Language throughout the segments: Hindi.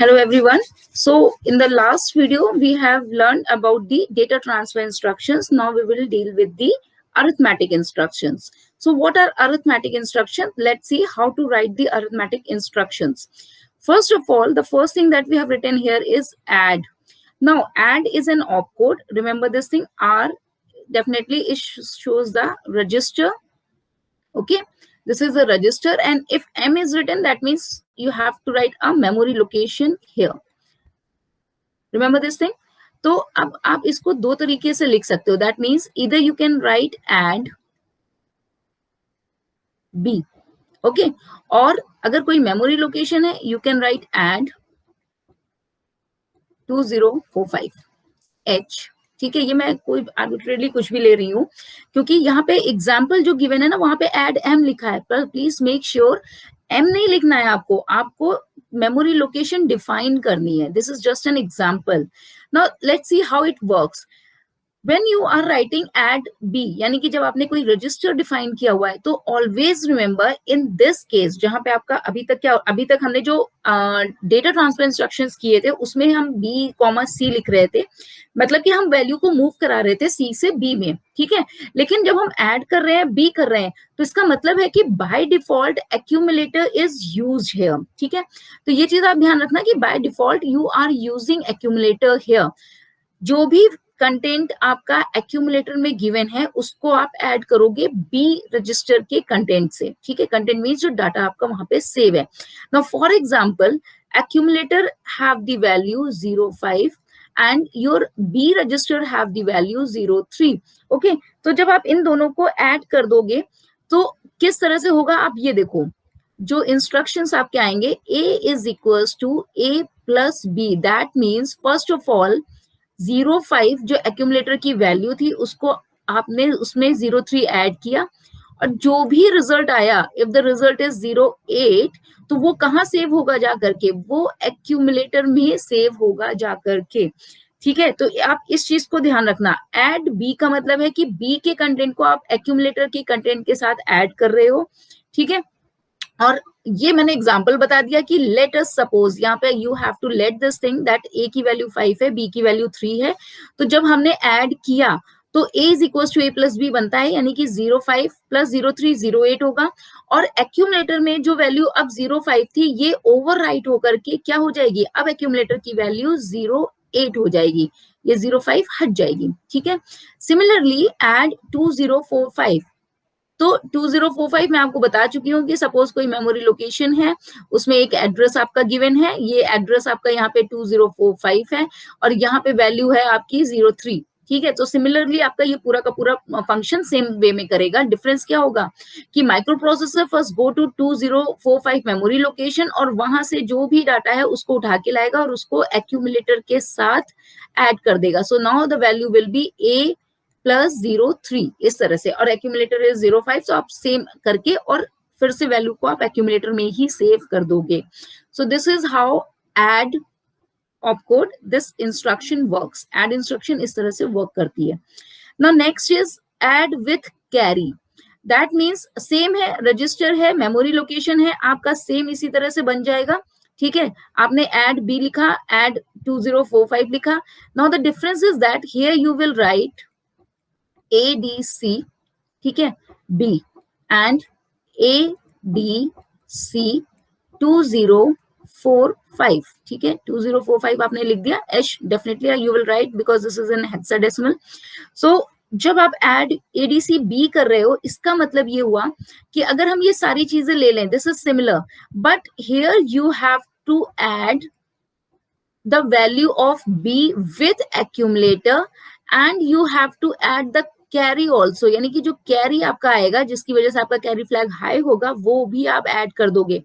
Hello everyone. So in the last video, we have learned about the data transfer instructions. Now we will deal with the arithmetic instructions. So what are arithmetic instructions? Let's see how to write the arithmetic instructions. First of all, the first thing that we have written here is add. Now add is an opcode. Remember this thing, R definitely it shows the register. Okay, this is a register, and if M is written, that means you have to write a memory location here. Remember this thing. तो अब आप इसको दो तरीके से लिख सकते हो. दैट मीन्स इधर you can write add B. Okay, और अगर कोई मेमोरी लोकेशन है you can write add 2045 H. ठीक है, ये मैं कोई आर्बिट्रेरली कुछ भी ले रही हूँ क्योंकि यहाँ पे एग्जाम्पल जो गिवन है ना वहां पे एड एम लिखा है, पर प्लीज मेक श्योर एम नहीं लिखना है आपको. आपको मेमोरी लोकेशन डिफाइन करनी है. This is just an example. Now let's see how it works. When you are writing add b, यानी कि जब आपने कोई रजिस्टर डिफाइन किया हुआ है, तो always remember in this case जहां पे आपका अभी तक हमने जो डेटा ट्रांसफर इंस्ट्रक्शंस किए थे उसमें हम b, c लिख रहे थे, मतलब कि हम वैल्यू को मूव करा रहे थे c से b में. ठीक है, लेकिन जब हम ऐड कर रहे हैं b कर रहे हैं तो इसका मतलब है कि by default accumulator is used here. ठीक है, तो ये चीज आप ध्यान रखना कि by default you are using accumulator here. जो भी कंटेंट आपका एक्यूमुलेटर में गिवन है उसको आप ऐड करोगे बी रजिस्टर के कंटेंट से. ठीक है, कंटेंट मीन्स जो डाटा आपका वहां पे सेव है. Now for example accumulator have the value 05 and your B register have the value 03. Okay, तो जब आप इन दोनों को ऐड कर दोगे तो किस तरह से होगा आप ये देखो. जो इंस्ट्रक्शंस आपके आएंगे a is equals to a plus B. That means first of all 05 जो एक्यूमुलेटर की वैल्यू थी उसको आपने उसमें 03 ऐड किया, और जो भी रिजल्ट आया इफ द रिजल्ट इज 08 तो वो कहाँ सेव होगा जा करके, वो एक्यूमुलेटर में सेव होगा जा करके. ठीक है, तो आप इस चीज को ध्यान रखना. ऐड बी का मतलब है कि बी के कंटेंट को आप एक्यूमुलेटर के कंटेंट के साथ ऐड कर रहे हो. ठीक है, और ये मैंने एग्जांपल बता दिया कि लेट अस सपोज, यहाँ पे you have to let this thing that A की वैल्यू 5 है, बी की वैल्यू 3 है. तो जब हमने ऐड किया तो a is equal to a plus B बनता है, यानी कि 05 प्लस 03 08 होगा. और एक्यूमुलेटर में जो वैल्यू अब 05 थी ये ओवर राइट होकर के क्या हो जाएगी, अब एक्यूमुलेटर की वैल्यू 08 हो जाएगी, ये 05 हट जाएगी. ठीक है, सिमिलरली एड 2045. तो 2045 मैं आपको बता चुकी हूँ कि सपोज कोई मेमोरी लोकेशन है, उसमें एक एड्रेस आपका गिवन है, ये एड्रेस आपका यहाँ पे 2045 है और यहाँ पे वैल्यू है आपकी 03. ठीक है, तो सिमिलरली आपका ये पूरा का पूरा फंक्शन सेम वे में करेगा. डिफरेंस क्या होगा कि microprocessor first go to 2045 memory location और वहां से जो भी डाटा है उसको उठा के लाएगा और उसको एक्यूमुलेटर के साथ ऐड कर देगा. So now the value will be a plus 03 इस तरह से, और एक्यूमुलेटर इज 05. तो आप सेम करके और फिर से वैल्यू को आप एक्यूमुलेटर में ही सेव कर दोगे. So this is how add opcode this instruction works. Add instruction इस तरह से वर्क करती है. Now next is add with carry. That means same है, रजिस्टर है, मेमोरी लोकेशन है, आपका सेम इसी तरह से बन जाएगा. ठीक है, आपने एड बी लिखा, एड 2045 लिखा. Now the difference is that here you will write ADC, ठीक है, B and ADC 2045. ठीक है, 2045 आपने लिख दिया. H definitely you will write because this is in hexadecimal. So जब आप add ADC B कर रहे हो इसका मतलब ये हुआ कि अगर हम ये सारी चीजें ले लें, this is similar, but here you have to add the value of B with accumulator and you have to add the carry also, यानी कि जो कैरी आपका आएगा जिसकी वजह से आपका कैरी फ्लैग हाई होगा वो भी आप ऐड कर दोगे.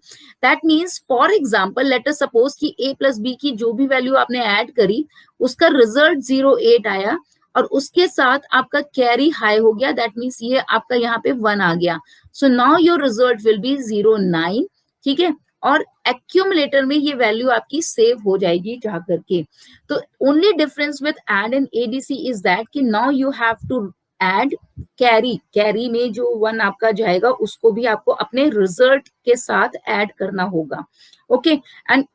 That means for example let us suppose कि a प्लस बी की जो भी वैल्यू आपने ऐड करी उसका रिजल्ट 08 आया और उसके साथ आपका कैरी हाई हो गया. दैट मीन्स ये आपका यहाँ पे 1 आ गया. So now your result will B 09. ठीक है, और एक्यूमुलेटर में ये वैल्यू आपकी सेव हो जाएगी जा करके. तो only difference with ADD and ADC is that कि now you have to add carry. Carry में जो 1 आपका जाएगा उसको भी आपको अपने रिजल्ट के साथ ऐड करना होगा. ओके, एंड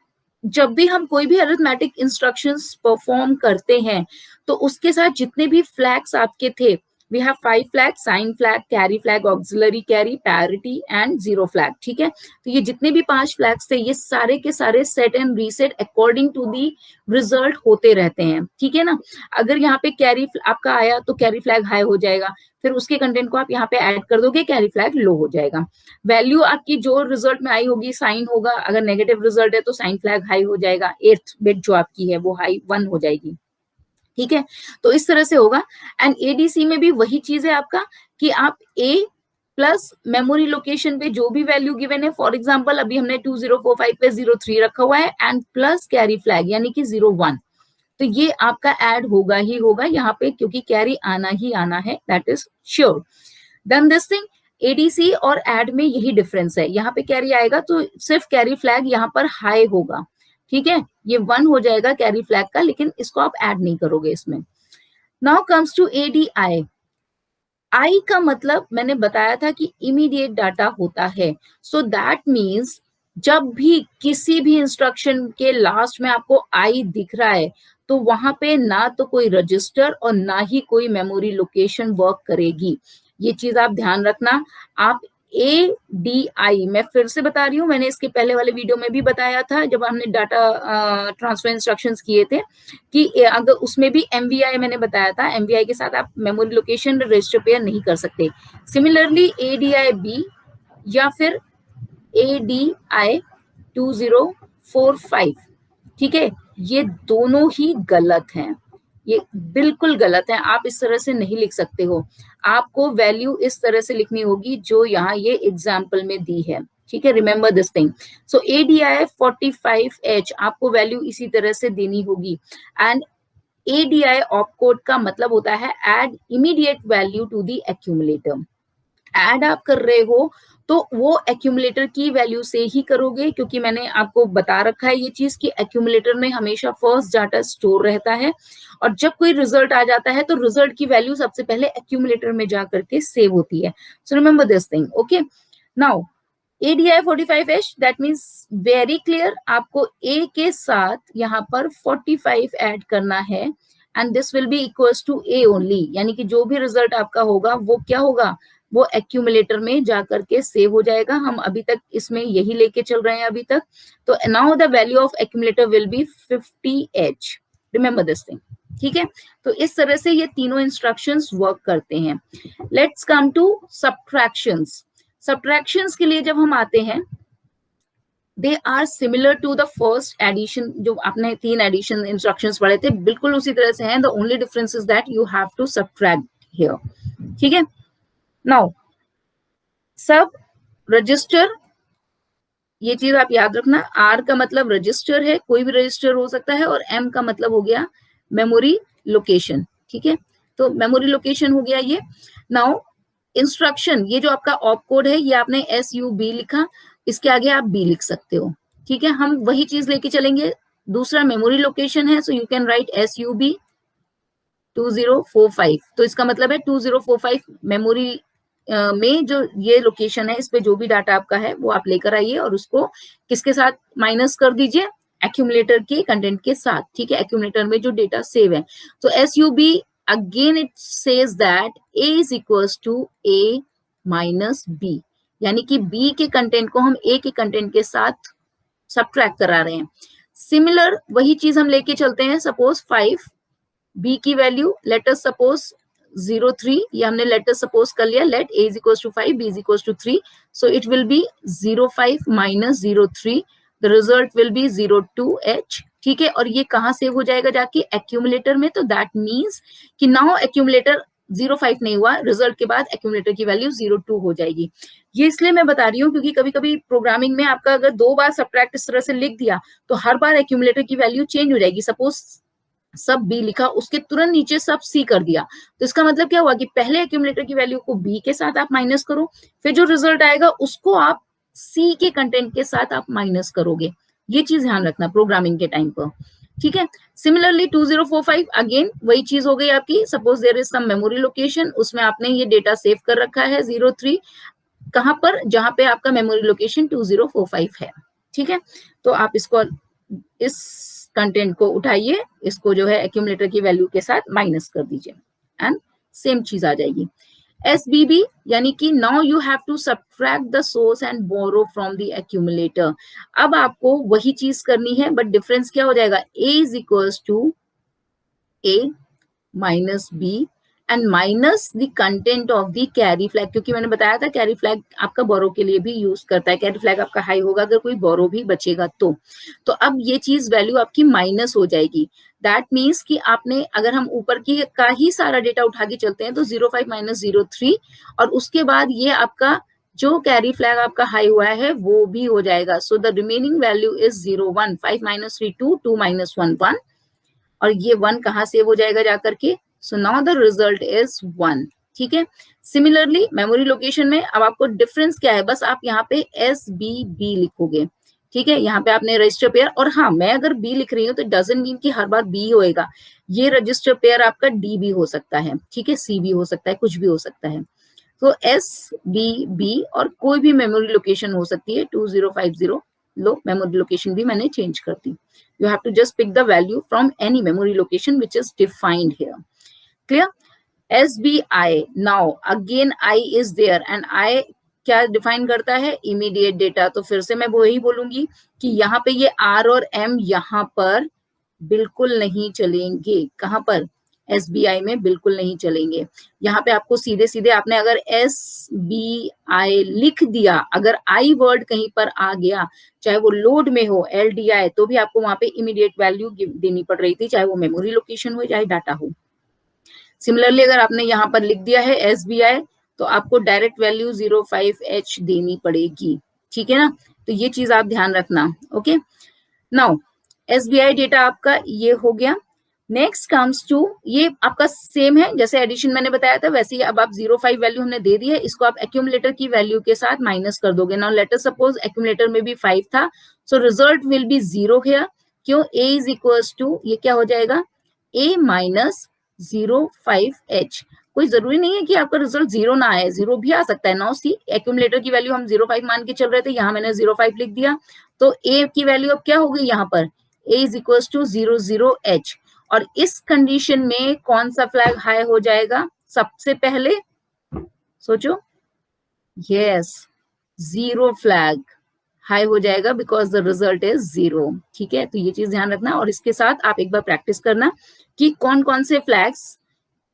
जब भी हम कोई भी अरिथमेटिक इंस्ट्रक्शंस परफॉर्म करते हैं तो उसके साथ जितने भी फ्लैग्स आपके थे, we have 5 flag, sign flag, carry flag, auxiliary carry, parity and zero flag, ठीक है। तो ये जितने भी 5 फ्लैग्स थे ये सारे के सारे set and reset according to the result होते रहते हैं, ठीक है ना। अगर यहाँ पे कैरी आपका आया तो कैरी फ्लैग हाई हो जाएगा, फिर उसके कंटेंट को आप यहाँ पे ऐड कर दोगे, कैरी फ्लैग लो हो जाएगा। वैल्यू आपकी जो रिजल्ट में आई होगी साइन होगा, अगर नेगेटिव रिजल्ट है तो साइन फ्लैग हाई हो जाएगा, 8th बिट जो आपकी है वो हाई 1 हो जाएगी, ठीक है। तो इस तरह से होगा। एंड एडीसी में भी वही चीज है आपका कि आप ए प्लस मेमोरी लोकेशन पे जो भी वैल्यू गिवन है, फॉर एग्जांपल अभी हमने 2045 पे 03 रखा हुआ है एंड प्लस कैरी फ्लैग यानी कि 01, तो ये आपका ऐड होगा ही होगा यहाँ पे क्योंकि कैरी आना ही आना है, that is sure. Done this thing. ADC और एड में यही डिफरेंस है, यहाँ पे कैरी आएगा तो सिर्फ कैरी फ्लैग यहाँ पर हाई होगा, ठीक है। ये 1 हो जाएगा कैरी फ्लैग का, लेकिन इसको आप ऐड नहीं करोगे इसमें। Now comes to ADI. I का मतलब मैंने बताया था कि इमीडिएट डाटा होता है, सो दैट मीन्स जब भी किसी भी इंस्ट्रक्शन के लास्ट में आपको आई दिख रहा है तो वहां पे ना तो कोई रजिस्टर और ना ही कोई मेमोरी लोकेशन वर्क करेगी, ये चीज आप ध्यान रखना। आप ए डी आई, मैं फिर से बता रही हूँ, मैंने इसके पहले वाले वीडियो में भी बताया था जब हमने डाटा ट्रांसफर इंस्ट्रक्शंस किए थे कि अगर उसमें भी एमवीआई मैंने बताया था, एमवीआई के साथ आप मेमोरी लोकेशन रजिस्टर पेयर नहीं कर सकते। सिमिलरली एडीआई बी या फिर एडीआई 2045, ठीक है, ये दोनों ही गलत हैं, ये बिल्कुल गलत है। आप इस तरह से नहीं लिख सकते हो, आपको वैल्यू इस तरह से लिखनी होगी जो यहाँ ये एग्जाम्पल में दी है, ठीक है। Remember this thing. So ADI 45H आपको वैल्यू इसी तरह से देनी होगी। एंड एडीआई ऑपकोड का मतलब होता है add immediate value to the accumulator. Add आप कर रहे हो तो वो एक्यूमुलेटर की वैल्यू से ही करोगे, क्योंकि मैंने आपको बता रखा है ये चीज कि एक्यूमुलेटर में हमेशा फर्स्ट डाटा स्टोर रहता है और जब कोई रिजल्ट आ जाता है तो रिजल्ट की वैल्यू सबसे पहले एक्यूमुलेटर में जा करके सेव होती है। So remember this thing, okay. Now ADI 45H, that means very clear, आपको A के साथ यहाँ पर 45 ऐड करना है and this will be equals to A only, यानी कि जो भी रिजल्ट आपका होगा वो क्या होगा, वो एक्यूमुलेटर में जाकर के सेव हो जाएगा। हम अभी तक इसमें यही लेके चल रहे हैं अभी तक। तो now the value of accumulator will be 50H, remember this thing, ठीक है। तो इस तरह से ये तीनों इंस्ट्रक्शंस वर्क करते हैं। Let's come to सबट्रैक्शंस। सबट्रैक्शंस के लिए जब हम आते हैं, they are similar to the first addition, जो आपने 3 एडिशन इंस्ट्रक्शंस पढ़े थे बिल्कुल उसी तरह से हैं। The only difference is that you have to subtract here, ठीक है। नाउ सब रजिस्टर, ये चीज आप याद रखना, आर का मतलब रजिस्टर है, कोई भी रजिस्टर हो सकता है, और एम का मतलब हो गया मेमोरी लोकेशन, ठीक है। तो मेमोरी लोकेशन हो गया ये। नाउ इंस्ट्रक्शन, ये जो आपका ऑप कोड है ये आपने SUB लिखा, इसके आगे आप बी लिख सकते हो, ठीक है। हम वही चीज लेके चलेंगे, दूसरा मेमोरी लोकेशन है, so you can right SUB 2045, तो इसका मतलब है 2045 मेमोरी में जो ये लोकेशन है, इस पे जो भी डाटा आपका है वो आप लेकर आइए और उसको किसके साथ माइनस कर दीजिए, एक्यूमुलेटर के कंटेंट के साथ, ठीक है, एक्यूमुलेटर में जो डेटा सेव है। तो SUB again it says that A is equals to A minus B, यानी कि B के कंटेंट को हम A के कंटेंट के साथ सबट्रैक्ट करा रहे हैं। सिमिलर वही चीज हम लेके चलते हैं, सपोज 5 B की वैल्यू लेट अस सपोज 03, ये हमने लेट अस सपोज कर लिया, let A is equals to 5 B is equals to 3, so it will be 05 minus 03, the result will be 02H, ठीक है। और ये कहाँ सेव हो जाएगा जाके, एक्यूमुलेटर में। तो दैट मीन्स कि नाउ एक्यूमुलेटर 05 नहीं हुआ, रिजल्ट के बाद एक्यूमुलेटर की वैल्यू 02 हो जाएगी। ये इसलिए मैं बता रही हूँ क्योंकि कभी कभी प्रोग्रामिंग में आपका अगर 2 बार सबट्रैक्ट इस तरह से लिख दिया तो हर बार एक्यूमुलेटर की वैल्यू चेंज हो जाएगी। सपोज सब B लिखा, उसके तुरंत नीचे सब C कर दिया, तो इसका मतलब क्या हुआ कि पहले एक्यूमुलेटर की वैल्यू को B के साथ आप माइनस करो, फिर जो रिजल्ट आएगा उसको आप C के कंटेंट के साथ आप माइनस करोगे। ये चीज ध्यान रखना प्रोग्रामिंग के टाइम पर, ठीक है। सिमिलरली 2045 अगेन वही चीज हो गई आपकी, suppose there is some memory location, उसमें आपने ये डेटा सेव कर रखा है 03, कहां पर, जहां पे आपका मेमोरी लोकेशन 2045 है, ठीक है। तो आप इसको इस कंटेंट को उठाइए, इसको जो है एक्यूमुलेटर की वैल्यू के साथ माइनस कर दीजिए एंड सेम चीज आ जाएगी। SBB यानी कि now you have to subtract the source and borrow from the accumulator. अब आपको वही चीज करनी है, बट डिफरेंस क्या हो जाएगा, A is equals to A minus B and minus the content of the carry flag, क्योंकि मैंने बताया था कैरी फ्लैग आपका बोरो के लिए भी यूज करता है। कैरी फ्लैग आपका हाई होगा अगर कोई बोरो भी बचेगा तो अब ये चीज वैल्यू आपकी माइनस हो जाएगी। दैट मीन्स कि आपने, अगर हम ऊपर की का ही सारा डेटा उठा के चलते हैं तो 05 माइनस 03 और उसके बाद ये आपका जो कैरी फ्लैग आपका हाई हुआ है वो भी हो जाएगा। So the remaining value is 01, 5 minus 3 2, 2 minus 1 1 और ये 1 कहाँ सेव हो जाएगा जाकर के, so now the result is 1। ठीक है, सिमिलरली मेमोरी लोकेशन में अब आपको डिफरेंस क्या है, बस आप यहाँ पे SBB लिखोगे। ठीक है, यहाँ पे आपने रजिस्टर पेयर, और हाँ मैं अगर B लिख रही हूँ तो डजंट मीन कि हर बार B होएगा, ये रजिस्टर पेयर आपका D भी हो सकता है, ठीक है, C भी हो सकता है, कुछ भी हो सकता है। तो SBB और कोई भी मेमोरी लोकेशन हो सकती है 2050, लो मेमोरी लोकेशन भी मैंने चेंज कर दी। You have to just pick the value from any memory location which is defined here. Clear? SBI. Now again I is there and I क्या डिफाइन करता है, इमीडिएट डेटा। तो फिर से मैं वही बोलूंगी कि यहाँ पे ये R और M यहाँ पर बिल्कुल नहीं चलेंगे। कहाँ पर, SBI में बिल्कुल नहीं चलेंगे। यहाँ पे आपको सीधे सीधे आपने अगर SBI लिख दिया, अगर I वर्ड कहीं पर आ गया, चाहे वो लोड में हो LDI, तो भी आपको वहां पे इमीडिएट वैल्यू देनी पड़ रही थी, चाहे वो मेमोरी लोकेशन हो चाहे डाटा हो। सिमिलरली अगर आपने यहाँ पर लिख दिया है SBI तो आपको डायरेक्ट वैल्यू 05H देनी पड़ेगी। ठीक है ना, तो ये चीज आप ध्यान रखना। ओके, नाउ SBI डेटा आपका ये हो गया। नेक्स्ट कम्स टू, ये आपका सेम है जैसे एडिशन मैंने बताया था, वैसे ही अब आप 05 वैल्यू हमने दे दी है, इसको आप एक्यूमुलेटर की वैल्यू के साथ माइनस कर दोगे। Now let us suppose accumulator में भी 5 था, so result will B 0 here. क्यों, A इज इक्वल्स टू, ये क्या हो जाएगा, A माइनस 05H। कोई जरूरी नहीं है कि आपका रिजल्ट 0 ना आए, 0 भी आ सकता है। नाउ सी, एक्यूमुलेटर की वैल्यू हम 05 मान के चल रहे थे, यहाँ मैंने 05 लिख दिया, तो A की वैल्यू अब क्या हो गई यहाँ पर, A is equal to 00H। और इस कंडीशन में कौन सा फ्लैग हाई हो जाएगा सबसे पहले, सोचो, यस, 0 फ्लैग हाई हो जाएगा बिकॉज द रिजल्ट इज 0। ठीक है, तो ये चीज ध्यान रखना और इसके साथ आप एक बार प्रैक्टिस करना कि कौन कौन से फ्लैग्स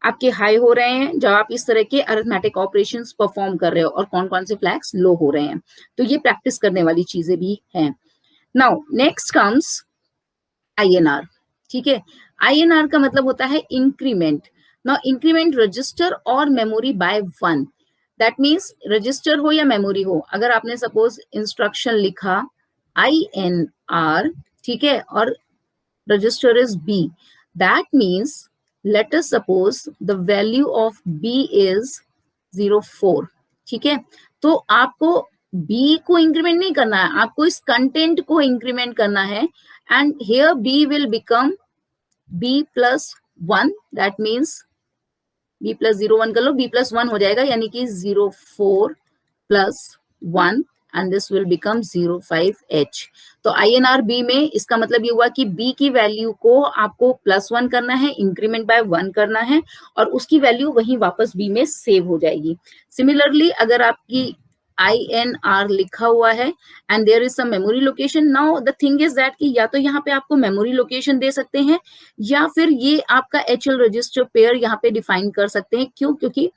आपके हाई हो रहे हैं जब आप इस तरह के अरिथमेटिक ऑपरेशंस परफॉर्म कर रहे हो और कौन कौन से फ्लैग्स लो हो रहे हैं। तो ये प्रैक्टिस करने वाली चीजें भी हैं। Now next comes INR। ठीक है, INR का मतलब होता है इंक्रीमेंट। नाउ इंक्रीमेंट रजिस्टर और memory by 1। That means register हो या मेमोरी हो, अगर आपने सपोज इंस्ट्रक्शन लिखा INR, ठीक है, और register is B, that means let us suppose the value of B is 04। ठीक है, तो आपको B को इंक्रीमेंट नहीं करना है, आपको इस कंटेंट को इंक्रीमेंट करना है and here B will become B plus 1। That means B plus 01 कर लो, B plus 1 हो जाएगा, यानी कि 04 plus 1 and this will become 05H। तो INR B में इसका मतलब ये हुआ कि B की वैल्यू को आपको +1 करना है, इंक्रीमेंट बाय 1 करना है और उसकी वैल्यू वहीं वापस B में सेव हो जाएगी। सिमिलरली अगर आपकी INR लिखा हुआ है and there is some memory location, now the thing is that कि या तो यहाँ पे आपको मेमोरी लोकेशन दे सकते हैं या फिर ये आपका HL रजिस्टर पेयर यहाँ पे डिफाइन कर सकते हैं। क्यों, क्योंकि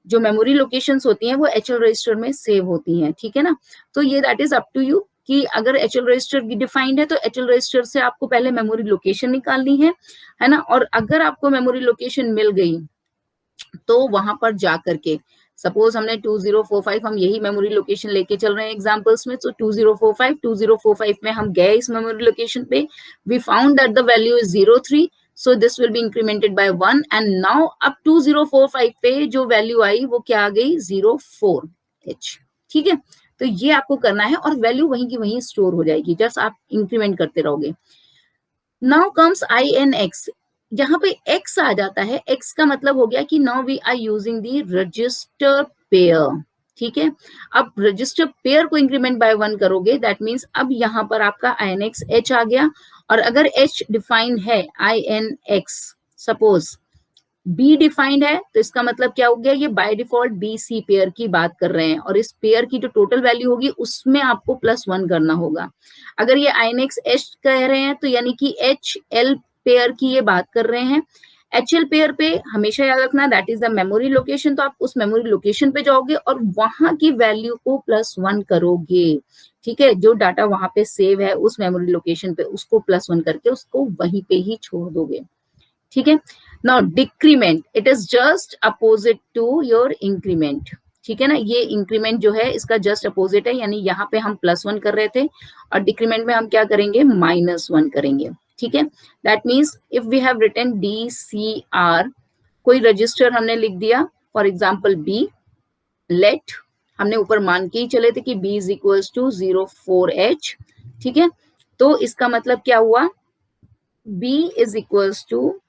जो मेमोरी लोकेशंस होती हैं वो HL रजिस्टर में सेव होती हैं। ठीक है ना, तो ये that is up to you कि अगर HL रजिस्टर डिफाइंड है तो HL रजिस्टर से आपको पहले मेमोरी लोकेशन निकालनी है ना, और अगर आपको मेमोरी लोकेशन मिल गई तो वहां पर जा करके सपोज हमने 2045, हम यही मेमोरी लोकेशन लेके चल रहे हैं एग्जांपल्स में, तो 2045 में हम गए इस मेमोरी लोकेशन पे, we found that the value is 03, so this will be incremented by 1 and now अब 2045 पे जो वैल्यू आई वो क्या आ गई, 04H। ठीक है, तो ये आपको करना है और वैल्यू वहीं की वहीं स्टोर हो जाएगी, जस्ट आप इंक्रीमेंट करते रहोगे। नाउ कम्स INX, जहां पे X आ जाता है, X का मतलब हो गया कि now we are using the register pair. ठीक है। अब रजिस्टर पेयर को इंक्रीमेंट बाय 1 करोगे, दैट मीन्स अब यहाँ पर आपका INX H आ गया, और अगर H डिफाइंड है INX, सपोज B डिफाइंड है, तो इसका मतलब क्या हो गया, ये by default B C pair की बात कर रहे हैं, और इस पेयर की जो टोटल वैल्यू होगी उसमें आपको +1 करना होगा। अगर ये INX H कह रहे हैं तो यानी कि HL पेयर की ये बात कर रहे हैं। HL पेयर पे हमेशा याद रखना that is the memory location, तो आप उस मेमोरी लोकेशन पे जाओगे और वहां की वैल्यू को +1 करोगे। ठीक है, जो डाटा वहां पे सेव है उस मेमोरी लोकेशन पे, उसको +1 करके उसको वहीं पे ही छोड़ दोगे। ठीक है। Now decrement, it is just opposite to your increment. ठीक है ना, ये इंक्रीमेंट जो है इसका जस्ट अपोजिट है, यानी यहाँ पे हम +1 कर रहे थे और डिक्रीमेंट में हम क्या करेंगे, -1 करेंगे। ठीक है, that means if we have written DCR, कोई रजिस्टर हमने लिख दिया, फॉर एग्जाम्पल B, लेट, हमने ऊपर मान के ही चले थे कि B is equal to 04H। ठीक है, तो इसका मतलब क्या हुआ, B is equal to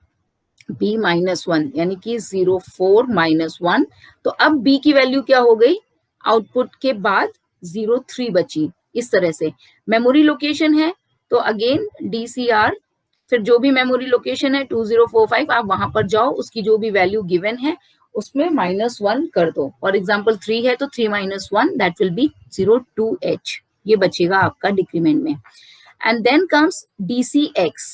B -1, यानी कि 04 -1। तो अब B की वैल्यू क्या हो गई, आउटपुट के बाद 03 बची। इस तरह से मेमोरी लोकेशन है तो अगेन DCR, फिर जो भी मेमोरी लोकेशन है 2045, आप वहां पर जाओ, उसकी जो भी वैल्यू गिवन है उसमें -1 कर दो। फॉर एग्जाम्पल 3 है तो 3 - 1 दैट विल बी 02H, ये बचेगा आपका डिक्रीमेंट में। And then comes DCX,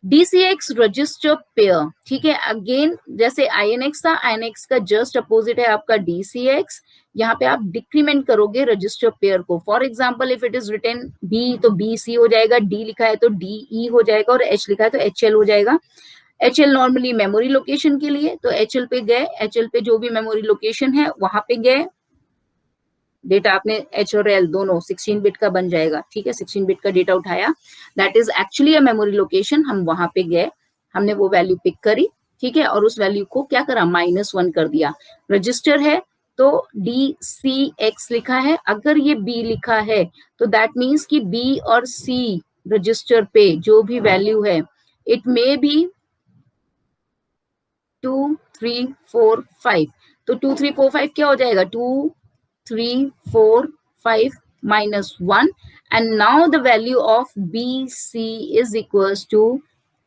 DCX register pair. ठीक है, अगेन जैसे INX था, INX का जस्ट अपोजिट है आपका DCX। यहाँ पे आप डिक्रीमेंट करोगे रजिस्टर पेयर को। For example if it is written B तो BC हो जाएगा, D लिखा है तो DE हो जाएगा, और H लिखा है तो HL हो जाएगा। HL नॉर्मली मेमोरी लोकेशन के लिए, तो HL पे गए, HL पे जो भी मेमोरी लोकेशन है वहां पे गए, डेटा आपने H और L दोनों 16 बिट का बन जाएगा। ठीक है, 16 बिट का डेटा उठाया, that is actually a memory location, हम वहां पे गए, हमने वो वैल्यू पिक करी। ठीक है, और उस वैल्यू को क्या करा, -1 कर दिया। रजिस्टर है तो DCX लिखा है, अगर ये B लिखा है तो दैट मीन्स कि B और C रजिस्टर पे जो भी वैल्यू है, इट मे बी 2 3 4 5, तो 2 3 4 5 क्या हो जाएगा, 2 3 4 5 -1, and now the value of BC is equals to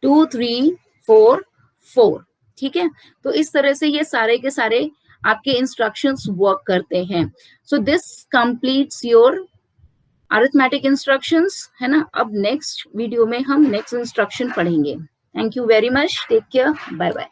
2 3 4 4। ठीक है, तो इस तरह से ये सारे के सारे आपके इंस्ट्रक्शंस वर्क करते हैं। So this completes your arithmetic instructions, है ना। अब नेक्स्ट वीडियो में हम नेक्स्ट इंस्ट्रक्शन पढ़ेंगे। Thank you very much, take care, bye bye.